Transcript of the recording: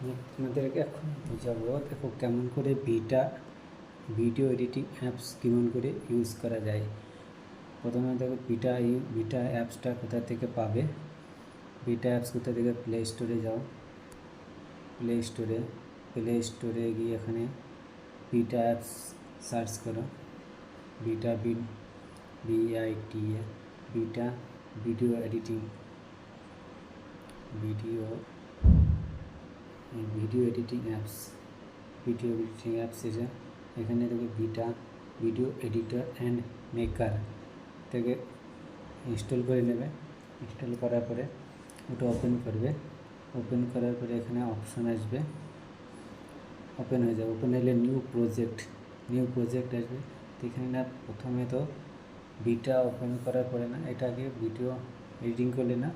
আমি আপনাদেরকে এখন বোঝাবো, দেখো কেমন করে ভিডিও এডিটিং অ্যাপস কেমন করে ইউজ করা যায়। প্রথমে দেখো ভিটা অ্যাপসটা কোথা থেকে পাবে। ভিটা অ্যাপস কোথা থেকে, প্লে স্টোরে যাও। প্লে স্টোরে গিয়ে এখানে ভিটা অ্যাপস সার্চ করো। ভিটা BITA ভিটা ভিডিও এডিটিং অ্যাপস এটা। এখানে দেখো ভিটা ভিডিও এডিটর অ্যান্ড মেকার থেকে ইনস্টল করে নেবে। ইনস্টল করার পরে ওটা ওপেন করবে। ওপেন করার পরে এখানে অপশন আসবে, ওপেন হয়ে যাবে। ওপেন হলে নিউ প্রজেক্ট আসবে। তো এখানে না প্রথমে তো ভিটা ওপেন করার পরে না, এটাকে ভিডিও এডিটিং করলে না